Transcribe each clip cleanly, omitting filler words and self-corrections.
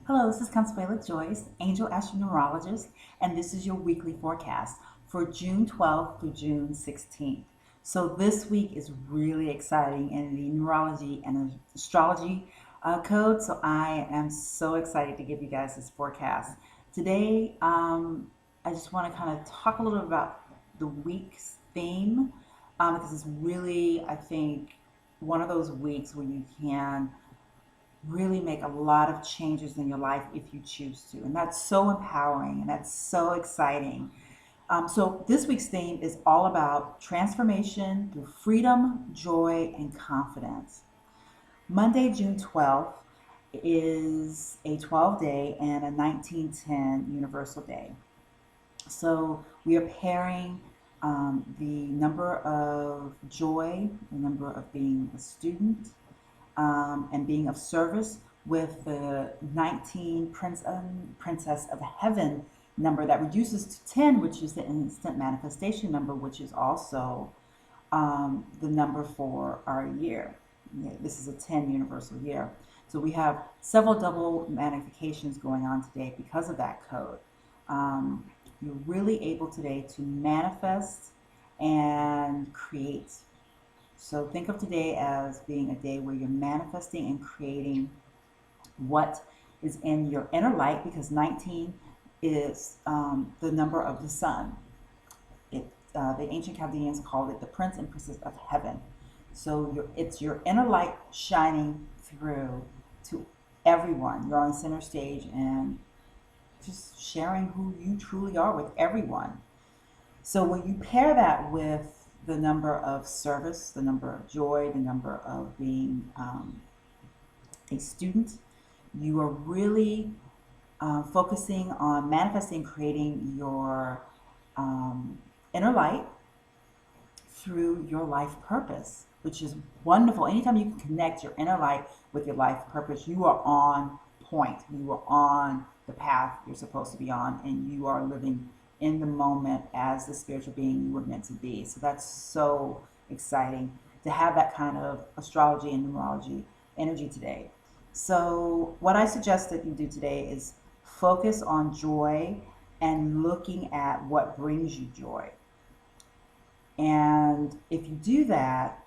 Hello, this is Conswella Joyce, Angel Astro-Numerologist, and this is your weekly forecast for June 12th through June 16th. So this week is really exciting in the numerology and astrology code. So I am so excited to give you guys this forecast. Today, I just want to kind of talk a little bit about the week's theme because it's really, I think, one of those weeks where you can really make a lot of changes in your life if you choose to. And that's so empowering and that's so exciting. So, this week's theme is all about transformation through freedom, joy, and confidence. Monday, June 12th, is a 12 day and a 1910 universal day. So, we are pairing the number of joy, the number of being a student, and being of service with the 19 Princess of Heaven number that reduces to 10, which is the instant manifestation number, which is also the number for our year. Yeah, this is a 10 universal year. So we have several double magnifications going on today because of that code. Um, you're really able today to manifest and create. So think of today as being a day where you're manifesting and creating what is in your inner light, because 19 is the number of the sun. The ancient Chaldeans called it the Prince and Princess of Heaven. So it's your inner light shining through to everyone. You're on center stage and just sharing who you truly are with everyone. So when you pair that with the number of service, the number of joy, the number of being a student, you are really focusing on manifesting, creating your inner light through your life purpose, which is wonderful. Anytime you can connect your inner light with your life purpose, you are on point. You are on the path you're supposed to be on, and you are living in the moment as the spiritual being you were meant to be. So that's so exciting to have that kind of astrology and numerology energy today. So, what I suggest that you do today is focus on joy and looking at what brings you joy. And if you do that,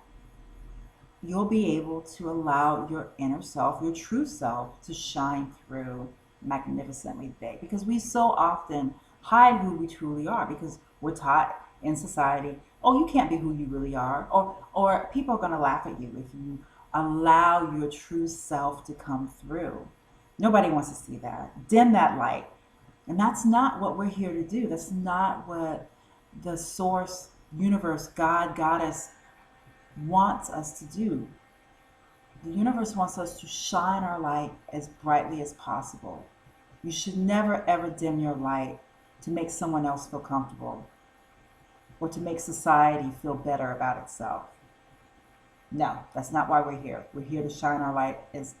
you'll be able to allow your inner self, your true self, to shine through magnificently today. Because we so often hide who we truly are because we're taught in society, oh, you can't be who you really are, or people are going to laugh at you if you allow your true self to come through. Nobody wants to see that. Dim that light. And that's not what we're here to do. That's not what the source, universe, God, goddess wants us to do. The universe wants us to shine our light as brightly as possible. You should never ever dim your light to make someone else feel comfortable or to make society feel better about itself. No, that's not why we're here. We're here to shine our light as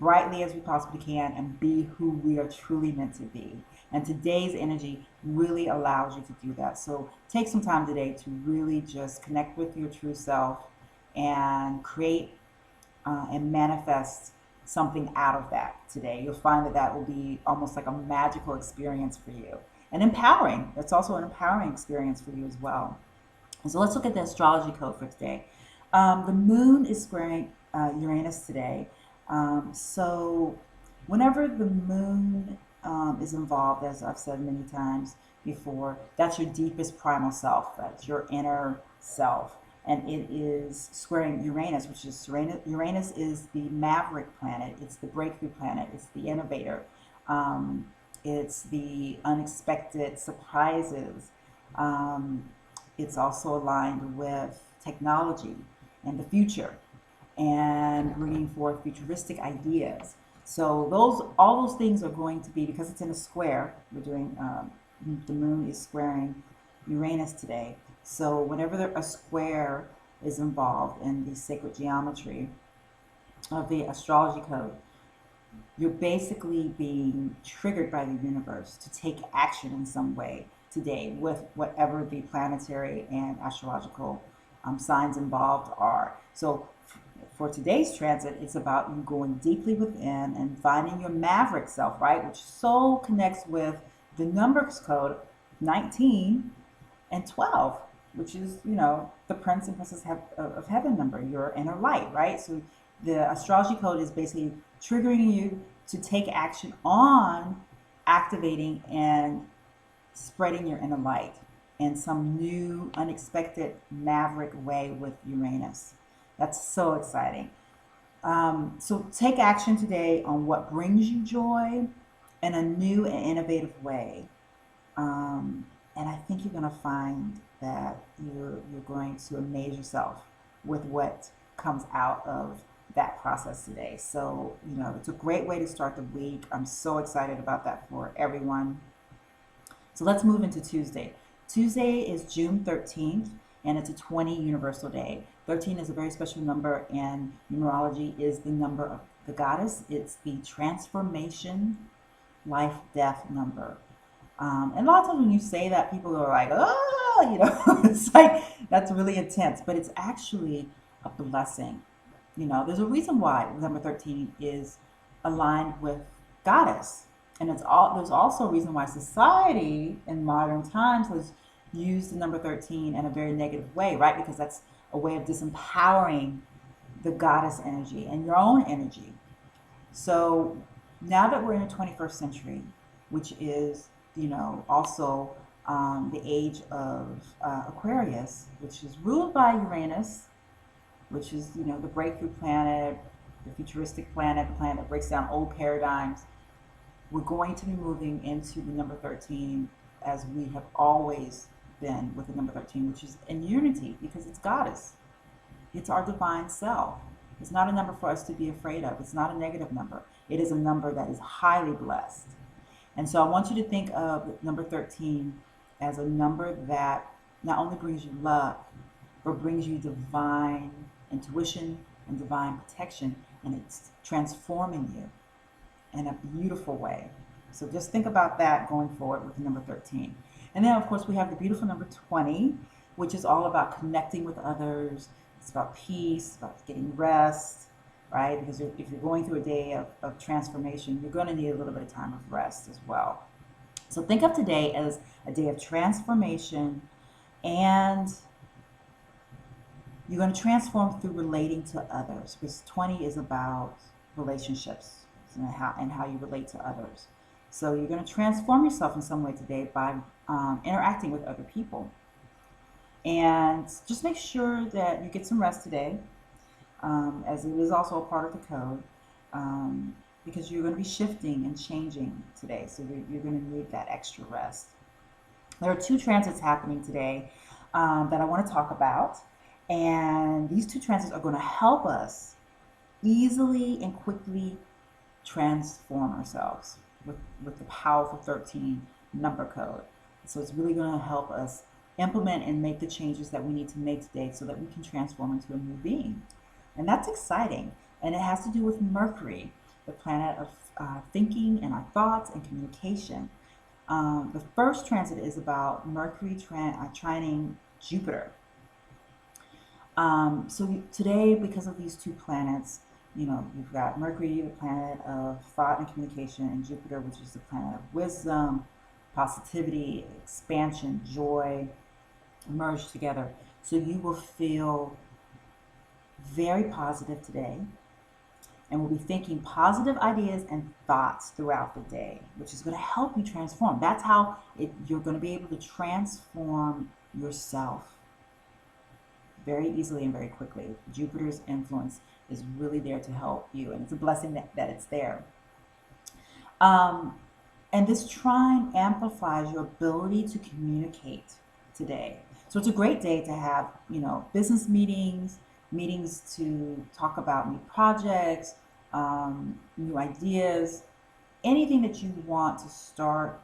brightly as we possibly can and be who we are truly meant to be. And today's energy really allows you to do that. So take some time today to really just connect with your true self and create and manifest something out of that today. You'll find that that will be almost like a magical experience for you and empowering. That's also an empowering experience for you as well. So let's look at the astrology code for today. The moon is squaring Uranus today. So whenever the moon is involved, as I've said many times before, that's your deepest primal self. That's your inner self. And it is squaring Uranus, which is Uranus is the maverick planet. It's the breakthrough planet. It's the innovator. It's the unexpected surprises. It's also aligned with technology and the future and bringing forth futuristic ideas. So all those things are going to be, because it's in a square. We're doing the moon is squaring Uranus today. So whenever a square is involved in the sacred geometry of the astrology code, you're basically being triggered by the universe to take action in some way today with whatever the planetary and astrological signs involved are. So for today's transit, it's about you going deeply within and finding your maverick self, right? Which so connects with the numbers code 19 and 12, which is, the Prince and Princess of Heaven number, your inner light, right? So the astrology code is basically triggering you to take action on activating and spreading your inner light in some new, unexpected, maverick way with Uranus. That's so exciting. So take action today on what brings you joy in a new and innovative way. And I think you're going to find that you're going to amaze yourself with what comes out of that process today. So, it's a great way to start the week. I'm so excited about that for everyone. So let's move into Tuesday. Tuesday is June 13th, and it's a 20 universal day. 13 is a very special number, and numerology is the number of the goddess. It's the transformation, life, death number. And a lot of times when you say that, people are like, oh, it's like, that's really intense, but it's actually a blessing. There's a reason why number 13 is aligned with goddess. And there's also a reason why society in modern times has used the number 13 in a very negative way, right? Because that's a way of disempowering the goddess energy and your own energy. So now that we're in the 21st century, which is, also the age of Aquarius, which is ruled by Uranus, which is, the breakthrough planet, the futuristic planet, the planet that breaks down old paradigms. We're going to be moving into the number 13 as we have always been with the number 13, which is in unity because it's goddess. It's our divine self. It's not a number for us to be afraid of. It's not a negative number. It is a number that is highly blessed. And so I want you to think of number 13 as a number that not only brings you luck, but brings you divine intuition and divine protection, and it's transforming you in a beautiful way. So just think about that going forward with number 13. And then, of course, we have the beautiful number 20, which is all about connecting with others. It's about peace, about getting rest, right? Because if you're going through a day of transformation, you're going to need a little bit of time of rest as well. So think of today as a day of transformation, and you're going to transform through relating to others, because 20 is about relationships and how you relate to others. So you're going to transform yourself in some way today by interacting with other people. And just make sure that you get some rest today, as it is also a part of the code, because you're going to be shifting and changing today. So you're going to need that extra rest. There are 2 transits happening today that I want to talk about. And these 2 transits are going to help us easily and quickly transform ourselves with the powerful 13 number code. So it's really going to help us implement and make the changes that we need to make today so that we can transform into a new being. And that's exciting. And it has to do with Mercury, the planet of thinking and our thoughts and communication. The first transit is about Mercury trining Jupiter. So today, because of these 2 planets, you've got Mercury, the planet of thought and communication, and Jupiter, which is the planet of wisdom, positivity, expansion, joy, merged together. So you will feel very positive today, and we'll be thinking positive ideas and thoughts throughout the day, which is going to help you transform. That's how you're going to be able to transform yourself very easily and very quickly. Jupiter's influence is really there to help you, and it's a blessing that it's there. And this trine amplifies your ability to communicate today. So it's a great day to have, business meetings to talk about new projects, new ideas, anything that you want to start.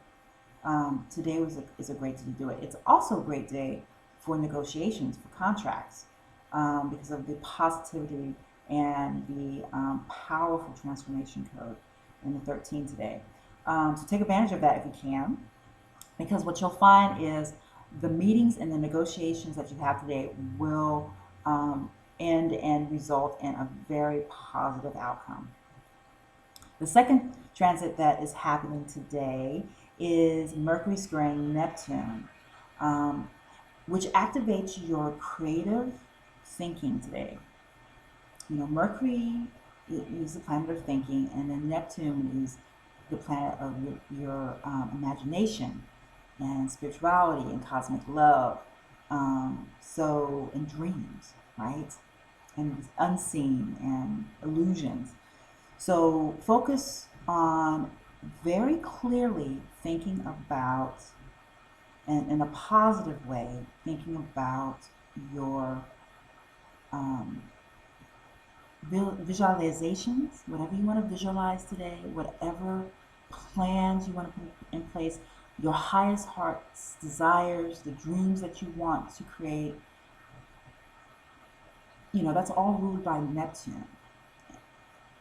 Today is a great day to do it. It's also a great day for negotiations, for contracts, because of the positivity and the powerful transformation code in the 13 today. So take advantage of that if you can, because what you'll find is the meetings and the negotiations that you have today will end and result in a very positive outcome. The second transit that is happening today is Mercury squaring Neptune, um, which activates your creative thinking today. You know, Mercury is the planet of thinking, and then Neptune is the planet of your imagination and spirituality and cosmic love. And dreams, right? And unseen and illusions. So focus on very clearly thinking about, and in a positive way, thinking about your um, visualizations, whatever you want to visualize today, whatever plans you want to put in place, your highest heart's desires, the dreams that you want to create, that's all ruled by Neptune.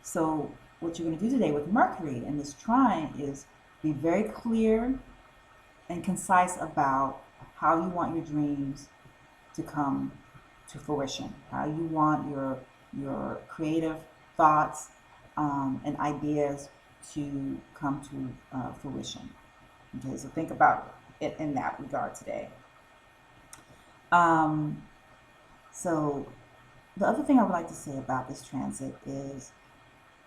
So what you're going to do today with Mercury in this trine is be very clear and concise about how you want your dreams to come to fruition, how you want your creative thoughts and ideas to come to fruition. Okay, so think about it in that regard today. So the other thing I would like to say about this transit is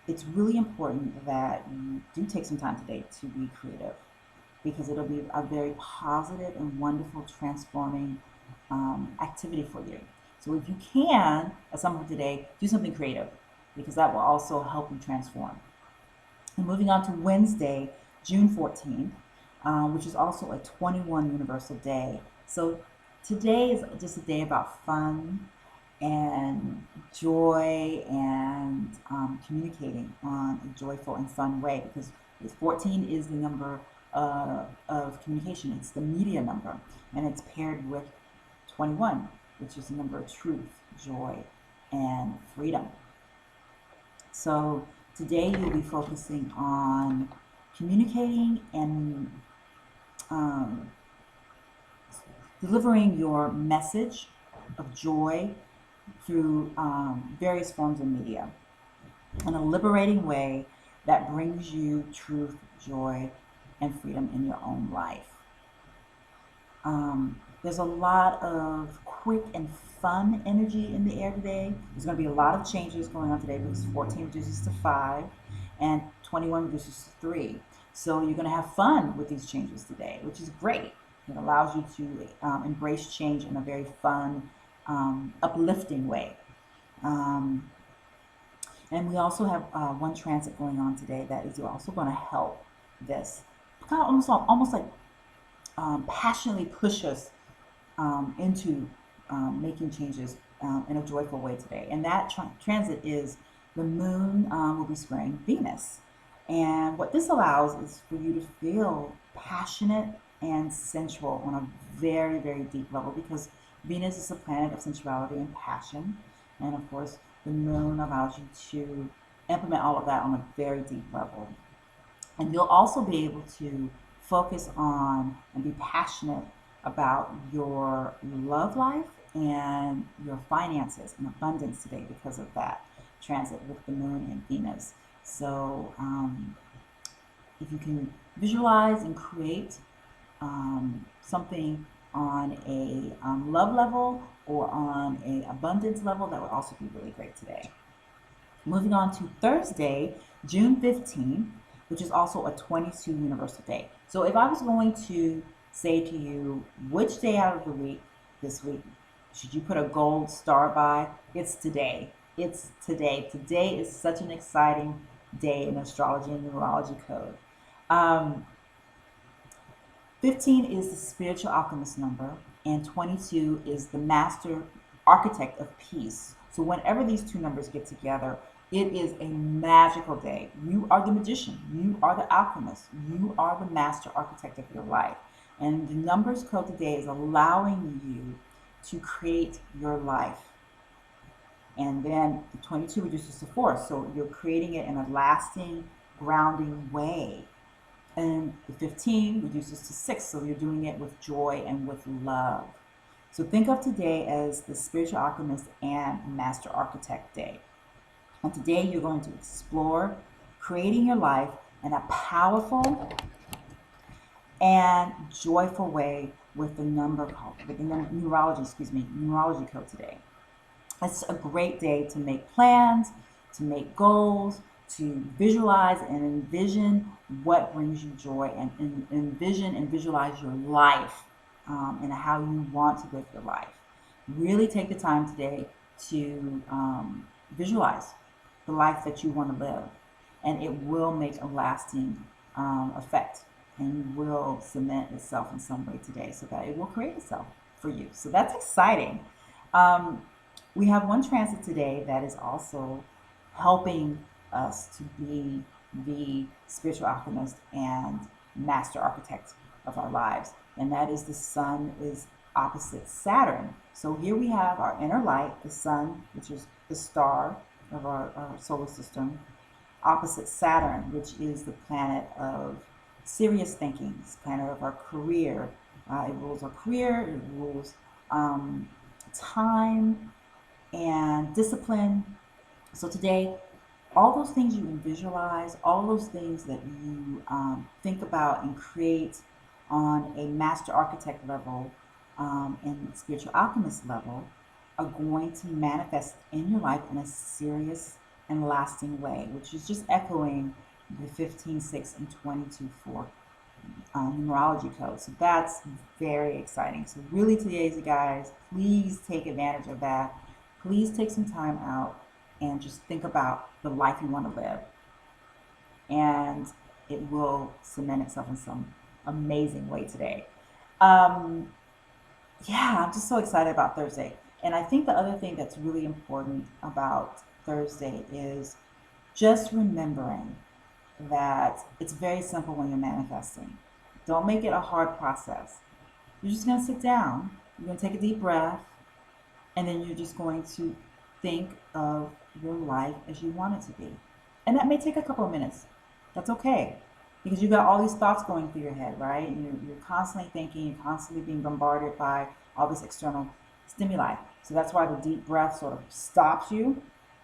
it's really important that you do take some time today to be creative, because it'll be a very positive and wonderful transforming activity for you. So if you can, at some point today, do something creative, because that will also help you transform. And moving on to Wednesday, June 14th, which is also a 21 universal day. So today is just a day about fun and joy and communicating on a joyful and fun way, because 14 is the number of communication. It's the media number, and it's paired with 21, which is the number of truth, joy, and freedom. So today you'll be focusing on communicating and delivering your message of joy through various forms of media in a liberating way that brings you truth, joy, and freedom in your own life. There's a lot of quick and fun energy in the air today. There's going to be a lot of changes going on today, because 14 reduces to 5 and 21 reduces to 3. So you're going to have fun with these changes today, which is great. It allows you to embrace change in a very fun, uplifting way. And we also have one transit going on today that is also going to help this. Kind of almost like passionately push us into making changes in a joyful way today. And that transit is the moon will be squaring Venus. And what this allows is for you to feel passionate and sensual on a very, very deep level, because Venus is a planet of sensuality and passion. And of course, the moon allows you to implement all of that on a very deep level. And you'll also be able to focus on and be passionate about your love life and your finances and abundance today because of that transit with the moon and Venus. So if you can visualize and create something on a love level or on an abundance level, that would also be really great today. Moving on to Thursday, June 15th, which is also a 22 universal day. So if I was going to say to you, which day out of the week this week should you put a gold star by? It's today. It's today. Today is such an exciting day in astrology and numerology code. 15 is the spiritual alchemist number, and 22 is the master architect of peace. So whenever these two numbers get together, it is a magical day. You are the magician. You are the alchemist. You are the master architect of your life. And the numbers code today is allowing you to create your life. And then the 22 reduces to 4. So you're creating it in a lasting, grounding way. And the 15 reduces to 6. So you're doing it with joy and with love. So think of today as the Spiritual Alchemist and Master Architect Day. And today you're going to explore creating your life in a powerful and joyful way with the numerology code today. It's a great day to make plans, to make goals, to visualize and envision what brings you joy, and envision and visualize your life, and how you want to live your life. Really take the time today to visualize the life that you want to live, and it will make a lasting effect, and will cement itself in some way today, so that it will create itself for you. So that's exciting. Um, we have one transit today that is also helping us to be the spiritual alchemist and master architect of our lives, and that is the sun is opposite Saturn. So here we have our inner light, the sun, which is the star of our solar system, opposite Saturn, which is the planet of serious thinking, it's the planet of our career. It rules our career, it rules time and discipline. So today, all those things you visualize, all those things that you think about and create on a master architect level, and spiritual alchemist level, are going to manifest in your life in a serious and lasting way, which is just echoing the 15, 6, and 22, 4 numerology code. So that's very exciting. So really today, guys, please take advantage of that. Please take some time out and just think about the life you want to live, and it will cement itself in some amazing way today. Um, yeah, I'm just so excited about Thursday. And I think the other thing that's really important about Thursday is just remembering that it's very simple when you're manifesting. Don't make it a hard process. You're just going to sit down, you're going to take a deep breath, and then you're just going to think of your life as you want it to be. And that may take a couple of minutes. That's okay. Because you've got all these thoughts going through your head, right? And you're constantly thinking, you're constantly being bombarded by all this external stimuli. So that's why the deep breath sort of stops you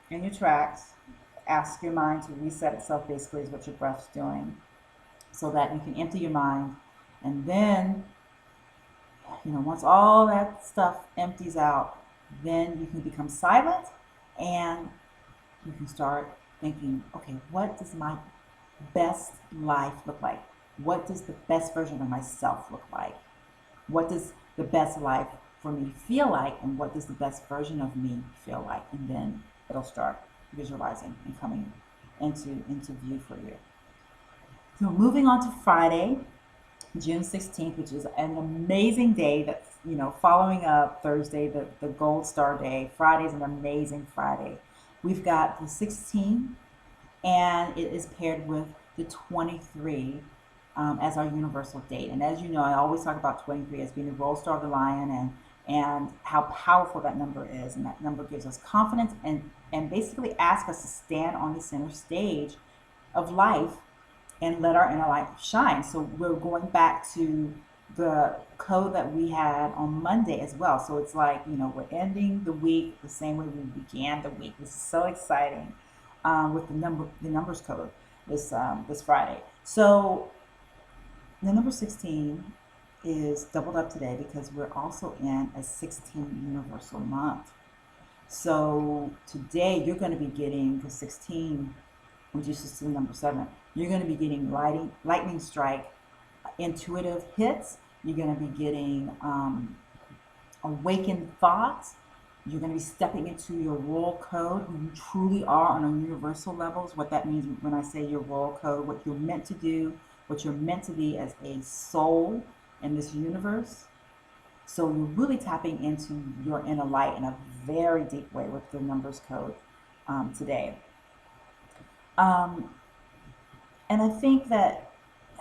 in your tracks. Ask your mind to reset itself, basically, is what your breath's doing, so that you can empty your mind. And then, once all that stuff empties out, then you can become silent, and you can start thinking, okay, what does my best life look like? What does the best version of myself look like? What does the best life for me feel like? And what does the best version of me feel like? And then it'll start visualizing and coming into view for you. So moving on to Friday, June 16th, which is an amazing day that's, following up Thursday, the Gold Star Day. Friday is an amazing Friday. We've got the 16, and it is paired with the 23 as our universal date. And as you know, I always talk about 23 as being the roll star of the lion, and how powerful that number is. And that number gives us confidence, and basically asks us to stand on the center stage of life and let our inner light shine. So we're going back to the code that we had on Monday as well. So it's like, we're ending the week the same way we began the week. This is so exciting, with the numbers code this Friday. So the number 16 is doubled up today because we're also in a 16 universal month. So today you're going to be getting the 16, which is just the number 7. You're going to be getting lightning strike, intuitive hits. You're going to be getting awakened thoughts. You're going to be stepping into your royal code, who you truly are on a universal levels. What that means when I say your royal code, what you're meant to do, what you're meant to be as a soul in this universe. So you're really tapping into your inner light in a very deep way with the numbers code today. And I think that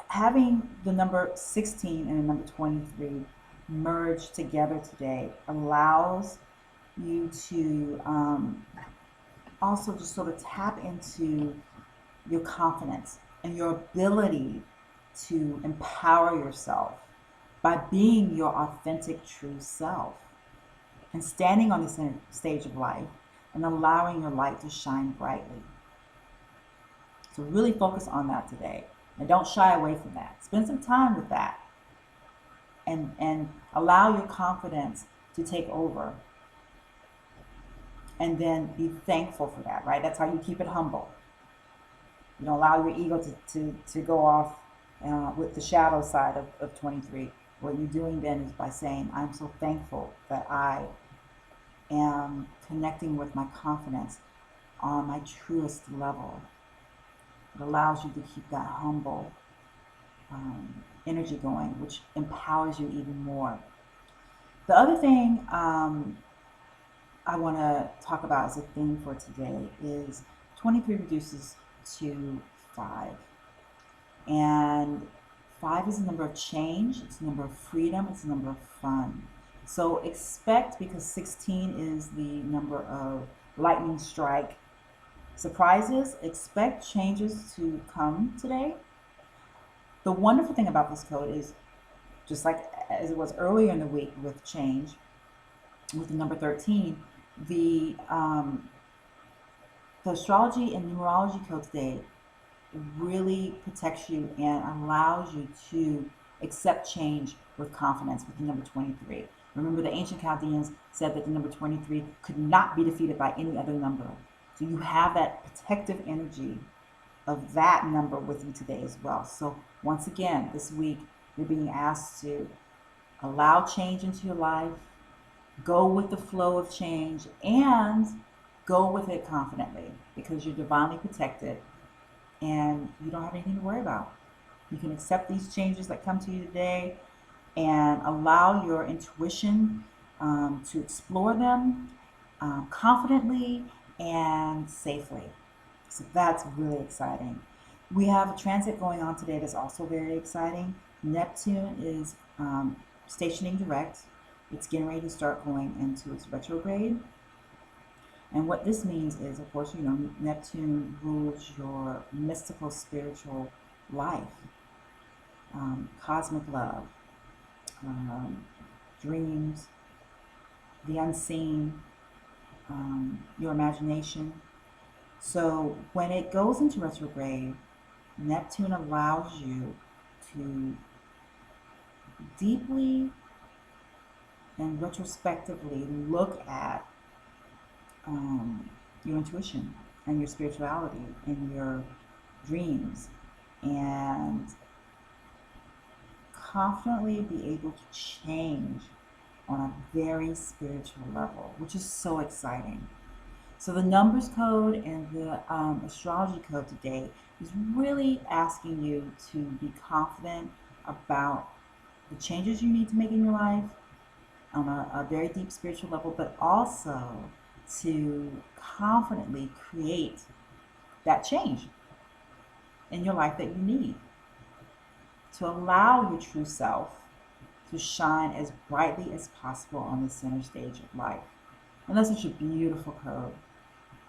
having the number 16 and the number 23 merge together today allows you to also just sort of tap into your confidence and your ability to empower yourself by being your authentic true self. and standing on the center stage of life and allowing your light to shine brightly. So really focus on that today, and don't shy away from that. Spend some time with that, and allow your confidence to take over, and then be thankful for that, right? That's how you keep it humble. You don't allow your ego to go off with the shadow side of 23. What you're doing then is by saying, I'm so thankful that I am connecting with my confidence on my truest level. It allows you to keep that humble energy going, which empowers you even more. The other thing I want to talk about as a theme for today is 23 reduces to 5. And 5 is a number of change, it's a number of freedom, it's a number of fun. So expect, because 16 is the number of lightning strike surprises, expect changes to come today. The wonderful thing about this code is, just like as it was earlier in the week with change, with the number 13, the astrology and numerology code today really protects you and allows you to accept change with confidence with the number 23. Remember, the ancient Chaldeans said that the number 23 could not be defeated by any other number. So you have that protective energy of that number with you today as well. So once again, this week, you're being asked to allow change into your life, go with the flow of change, and go with it confidently, because you're divinely protected and you don't have anything to worry about. You can accept these changes that come to you today and allow your intuition to explore them confidently and safely. So that's really exciting. We have a transit going on today that's also very exciting. Neptune is stationing direct. It's getting ready to start going into its retrograde. And what this means is, of course, you know, Neptune rules your mystical, spiritual life, cosmic love, dreams, the unseen, your imagination. So when it goes into retrograde, Neptune allows you to deeply and retrospectively look at your intuition and your spirituality and your dreams, and confidently be able to change on a very spiritual level, which is so exciting. So the numbers code and the astrology code today is really asking you to be confident about the changes you need to make in your life on a very deep spiritual level, but also to confidently create that change in your life that you need to allow your true self to shine as brightly as possible on the center stage of life. And that's such a beautiful code.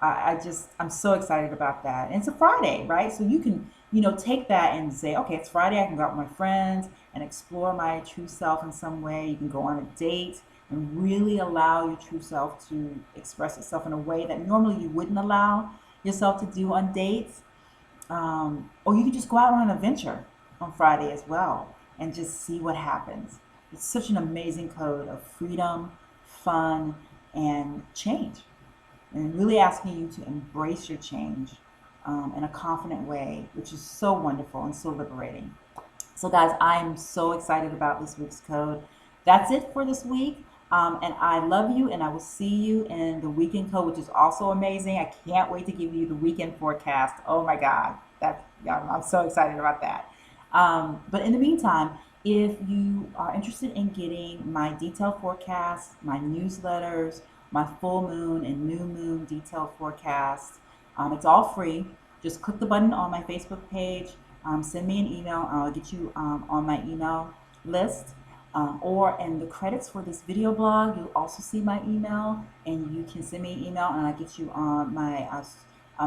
I'm so excited about that. And it's a Friday, right? So you can, take that and say, okay, it's Friday. I can go out with my friends and explore my true self in some way. You can go on a date and really allow your true self to express itself in a way that normally you wouldn't allow yourself to do on dates. Or you can just go out on an adventure on Friday as well and just see what happens. It's such an amazing code of freedom, fun, and change. And really asking you to embrace your change in a confident way, which is so wonderful and so liberating. So guys, I'm so excited about this week's code. That's it for this week. And I love you, and I will see you in the weekend code, which is also amazing. I can't wait to give you the weekend forecast. Oh my God, I'm so excited about that. But in the meantime, if you are interested in getting my detailed forecasts, my newsletters, my full moon and new moon detailed forecast, it's all free. Just click the button on my Facebook page, send me an email, I'll get you on my email list. Or in the credits for this video blog, you'll also see my email, and you can send me an email and I'll get you on my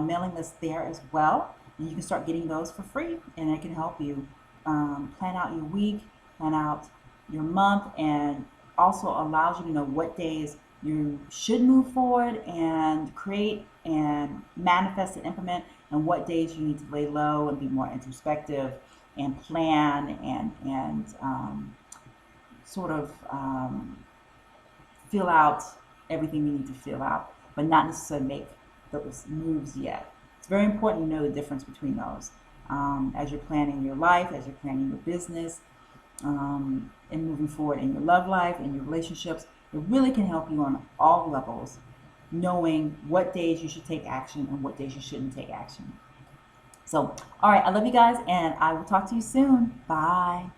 mailing list there as well. And you can start getting those for free, and I can help you plan out your week, plan out your month, and also allows you to know what days you should move forward and create and manifest and implement, and what days you need to lay low and be more introspective and plan and sort of fill out everything you need to fill out, but not necessarily make those moves yet. It's very important to know the difference between those as you're planning your life, as you're planning your business, and moving forward in your love life and your relationships. It really can help you on all levels, knowing what days you should take action and what days you shouldn't take action. So, all right, I love you guys, and I will talk to you soon. Bye.